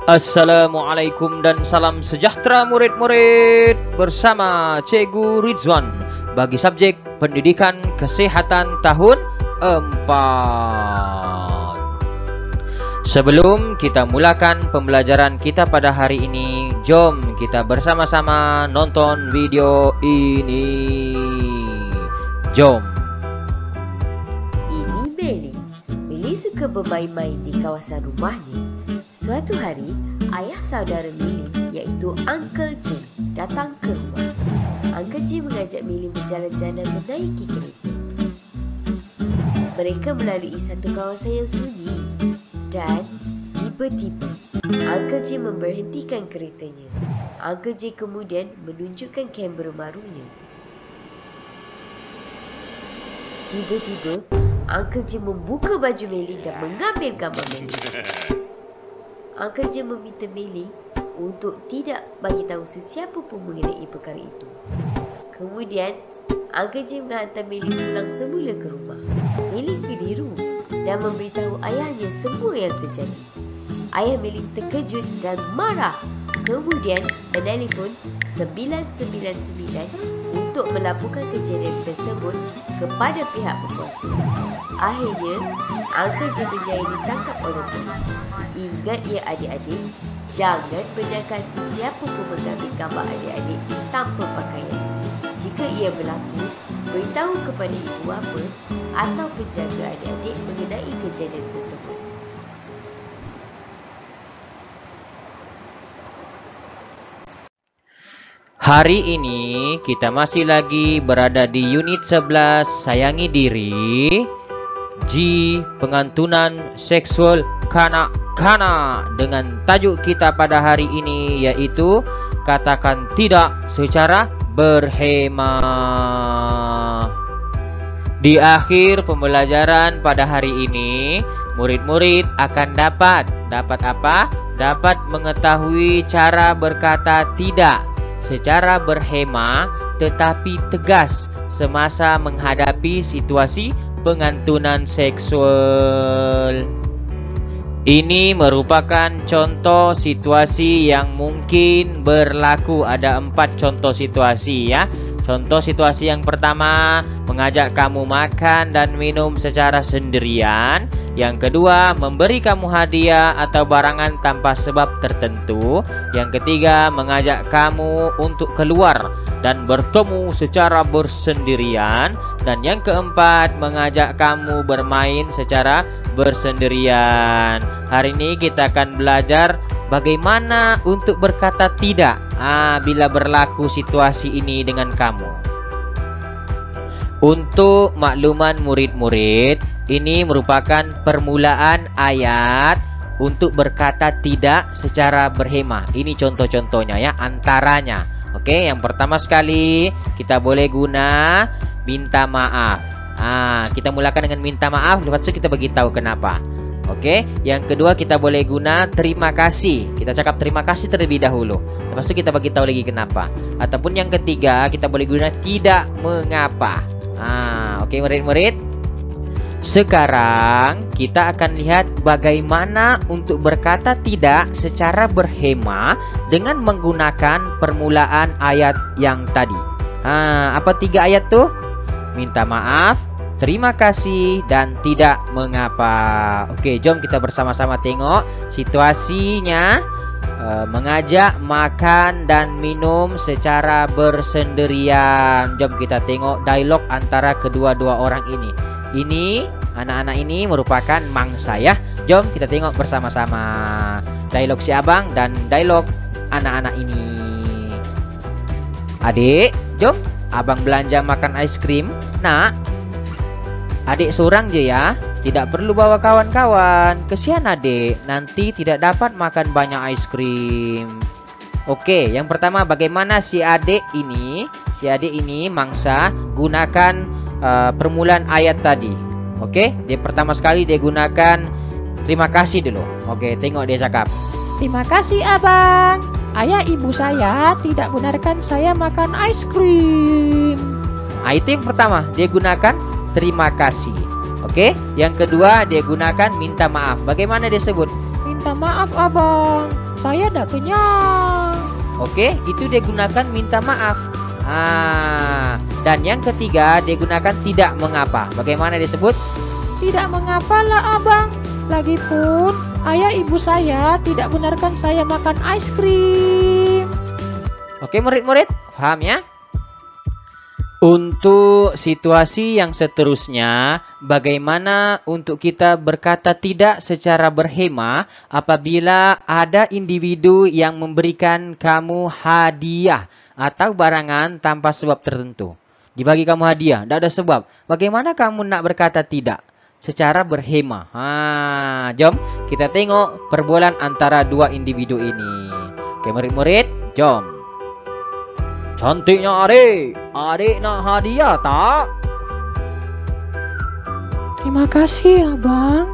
Assalamualaikum dan salam sejahtera murid-murid bersama Cikgu Ridwan bagi subjek Pendidikan Kesehatan tahun 4. Sebelum kita mulakan pembelajaran kita pada hari ini, jom kita bersama-sama nonton video ini. Jom. Ini Meli. Meli suka bermain-main di kawasan rumahnya. Suatu hari, ayah saudara Meli, iaitu Uncle Jim, datang ke rumah. Uncle Jim mengajak Meli berjalan-jalan menaiki kereta. Mereka melalui satu kawasan yang sunyi dan tiba-tiba Uncle Jim memberhentikan keretanya. Uncle Jim kemudian menunjukkan kamera barunya. Tiba-tiba, Uncle Jim membuka baju Meli dan mengambil gambar Meli. Uncle Jim meminta Meli untuk tidak bagi tahu sesiapa pun mengenai perkara itu. Kemudian, Uncle Jim menghantar Meli pulang semula ke rumah. Meli keliru dan memberitahu ayahnya semua yang terjadi. Ayah Meli terkejut dan marah. Kemudian, menelpon 999 untuk melaporkan kejadian tersebut kepada pihak berkuasa. Akhirnya, Uncle Jim berjaya ditangkap oleh polis. Ingat ya adik-adik, jangan benarkan sesiapa pun mengambil gambar adik-adik tanpa pakaian. Jika ia berlaku, beritahu kepada ibu bapa atau penjaga adik-adik mengenai kejadian tersebut. Hari ini kita masih lagi berada di unit 11 Sayangi Diri G. Pengantunan Seksual Kanak-kanak, dengan tajuk kita pada hari ini yaitu katakan tidak secara berhemah. Di akhir pembelajaran pada hari ini, murid-murid akan dapat apa? Dapat mengetahui cara berkata tidak secara berhemah tetapi tegas semasa menghadapi situasi pengantunan seksual. Ini merupakan contoh situasi yang mungkin berlaku. Ada 4 contoh situasi ya. Contoh situasi yang pertama, mengajak kamu makan dan minum secara sendirian. Yang kedua, memberi kamu hadiah atau barangan tanpa sebab tertentu. Yang ketiga, mengajak kamu untuk keluar dan bertemu secara bersendirian. Dan yang keempat, mengajak kamu bermain secara bersendirian. Hari ini kita akan belajar bagaimana untuk berkata tidak bila berlaku situasi ini dengan kamu. Untuk makluman murid-murid, ini merupakan permulaan ayat untuk berkata tidak secara berhemah. Ini contoh-contohnya ya, antaranya. Oke, yang pertama sekali kita boleh guna minta maaf. Kita mulakan dengan minta maaf, lepas itu kita beritahu kenapa. Oke, yang kedua kita boleh guna terima kasih. Kita cakap terima kasih terlebih dahulu. Lepas itu kita beritahu lagi kenapa. Ataupun yang ketiga kita boleh guna tidak mengapa. Oke murid-murid. Sekarang kita akan lihat bagaimana untuk berkata tidak secara berhemah dengan menggunakan permulaan ayat yang tadi. Apa 3 ayat tuh? Minta maaf, terima kasih, dan tidak mengapa. Oke, jom kita bersama-sama tengok situasinya. Mengajak makan dan minum secara bersendirian. Jom kita tengok dialog antara kedua-dua orang ini. Ini, anak-anak ini merupakan mangsa ya. Jom kita tengok bersama-sama dialog si abang dan dialog anak-anak ini. Adik, jom abang belanja makan es krim. Nak, adik seorang je ya, tidak perlu bawa kawan-kawan. Kesian adik, nanti tidak dapat makan banyak es krim. Oke, yang pertama bagaimana si adik ini mangsa gunakan permulaan ayat tadi. Oke, dia pertama sekali dia gunakan terima kasih dulu. Oke, tengok dia cakap. Terima kasih abang. Ayah ibu saya tidak benarkan saya makan es krim. Itu yang pertama, dia gunakan terima kasih. Oke, yang kedua dia gunakan minta maaf. Bagaimana dia sebut? Minta maaf abang, saya udah kenyang. Oke, itu dia gunakan minta maaf. Dan yang ketiga dia gunakan tidak mengapa. Bagaimana disebut? Tidak mengapa lah abang. Lagipun ayah ibu saya tidak benarkan saya makan es krim. Oke murid-murid, paham ya? Untuk situasi yang seterusnya, bagaimana untuk kita berkata tidak secara berhema apabila ada individu yang memberikan kamu hadiah atau barangan tanpa sebab tertentu. Dibagi kamu hadiah, tidak ada sebab. Bagaimana kamu nak berkata tidak secara berhema? Jom kita tengok perbualan antara dua individu ini. Oke murid-murid, jom. Cantiknya adik nak hadiah tak? Terima kasih abang.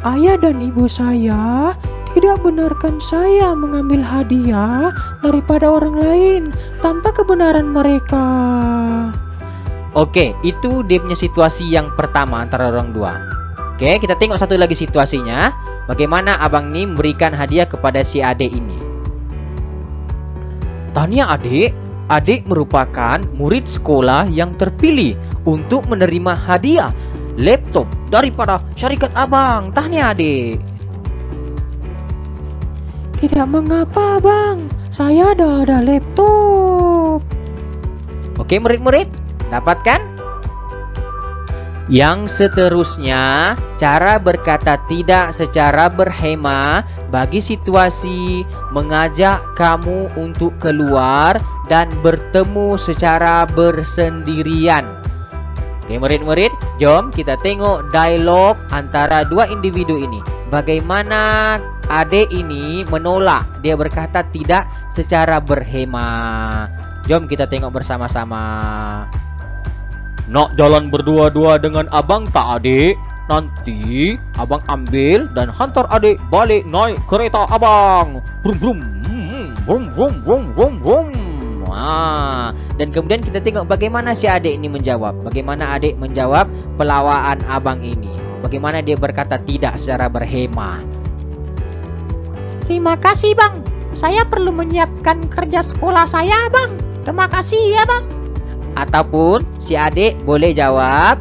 Ayah dan ibu saya tidak benarkan saya mengambil hadiah daripada orang lain tanpa kebenaran mereka. Oke, itu dia punya situasi yang pertama antara orang dua. Oke, kita tengok satu lagi situasinya. Bagaimana abang ini memberikan hadiah kepada si adik ini. Tahniah adik, adik merupakan murid sekolah yang terpilih untuk menerima hadiah laptop daripada syarikat abang. Tahniah adik. Tidak mengapa bang, saya ada laptop. Oke murid-murid, dapatkan? Yang seterusnya, cara berkata tidak secara berhema bagi situasi mengajak kamu untuk keluar dan bertemu secara bersendirian. Oke murid-murid, jom kita tengok dialog antara dua individu ini. Bagaimana adik ini menolak, dia berkata tidak secara berhema. Jom kita tengok bersama-sama. Nak jalan berdua-dua dengan abang tak adik? Nanti abang ambil dan hantar adik balik naik kereta abang. Brum brum brum brum brum brum brum. Dan kemudian kita tengok bagaimana si adik ini menjawab. Bagaimana adik menjawab pelawaan abang ini. Bagaimana dia berkata tidak secara berhema. Terima kasih bang, saya perlu menyiapkan kerja sekolah saya bang. Terima kasih ya bang. Ataupun si adik boleh jawab,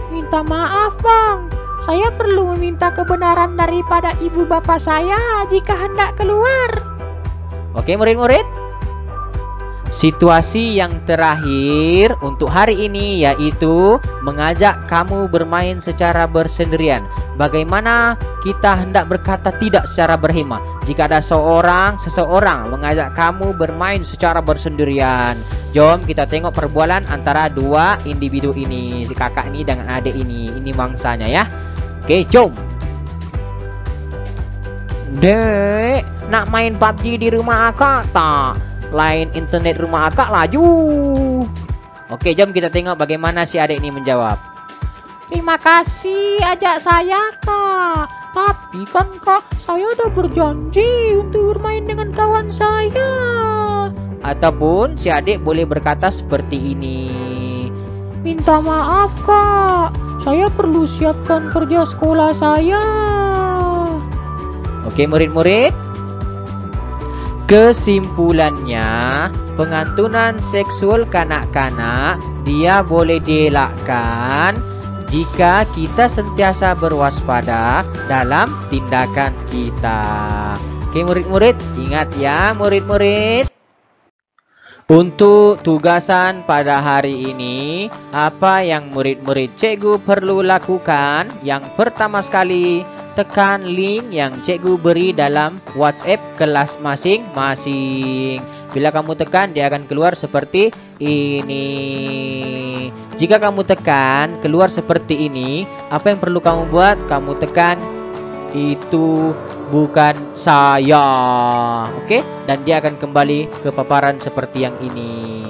minta maaf bang, saya perlu meminta kebenaran daripada ibu bapak saya jika hendak keluar. Oke murid-murid, situasi yang terakhir untuk hari ini yaitu mengajak kamu bermain secara bersendirian. Bagaimana kita hendak berkata tidak secara berhema jika ada seseorang mengajak kamu bermain secara bersendirian. Jom kita tengok perbualan antara dua individu ini, si kakak ini dengan adik ini. Ini mangsanya ya. Oke, jom. Dek, nak main PUBG di rumah akak tak? Lain internet rumah akak laju. Oke, jom kita tengok bagaimana si adik ini menjawab. Terima kasih ajak saya kak. Tapi kan kak, saya udah berjanji untuk bermain dengan kawan saya. Ataupun si adik boleh berkata seperti ini. Minta maaf kak, saya perlu siapkan kerja sekolah saya. Oke murid-murid, kesimpulannya pengantunan seksual kanak-kanak dia boleh dielakkan jika kita sentiasa berwaspada dalam tindakan kita. Oke murid-murid, ingat ya murid-murid. Untuk tugasan pada hari ini, apa yang murid-murid cikgu perlu lakukan? Yang pertama sekali, tekan link yang cikgu beri dalam WhatsApp kelas masing-masing. Bila kamu tekan, dia akan keluar seperti ini. Jika kamu tekan, keluar seperti ini, apa yang perlu kamu buat? Kamu tekan itu bukan saya. Oke, dan dia akan kembali ke paparan seperti yang ini.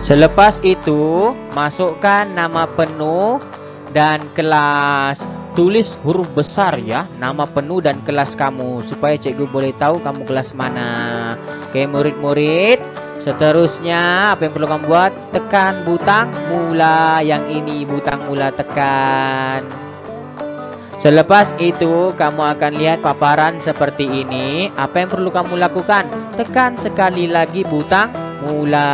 Selepas itu, masukkan nama penuh dan kelas. Tulis huruf besar ya, nama penuh dan kelas kamu, supaya cikgu boleh tahu kamu kelas mana. Oke murid-murid, seterusnya apa yang perlu kamu buat? Tekan butang mula yang ini, butang mula tekan. Selepas itu kamu akan lihat paparan seperti ini. Apa yang perlu kamu lakukan? Tekan sekali lagi butang mula.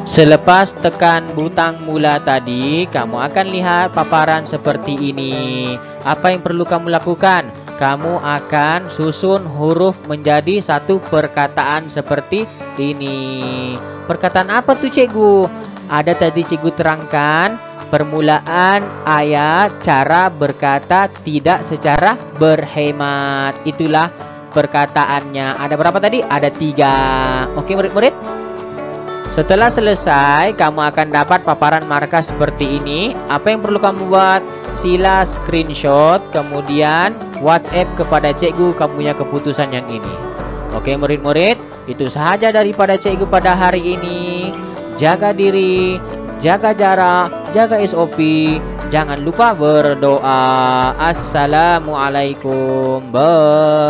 Selepas tekan butang mula tadi, kamu akan lihat paparan seperti ini. Apa yang perlu kamu lakukan? Kamu akan susun huruf menjadi satu perkataan seperti ini. Perkataan apa tuh cikgu? Ada tadi cikgu terangkan permulaan ayat cara berkata tidak secara berhemat. Itulah perkataannya. Ada berapa tadi? Ada 3. Oke murid-murid. Setelah selesai, kamu akan dapat paparan markah seperti ini. Apa yang perlu kamu buat? Sila screenshot, kemudian WhatsApp kepada cikgu kamu punya keputusan yang ini. Oke murid-murid, itu sahaja daripada cikgu pada hari ini. Jaga diri, jaga jarak, jaga SOP. Jangan lupa berdoa. Assalamualaikum. Bye.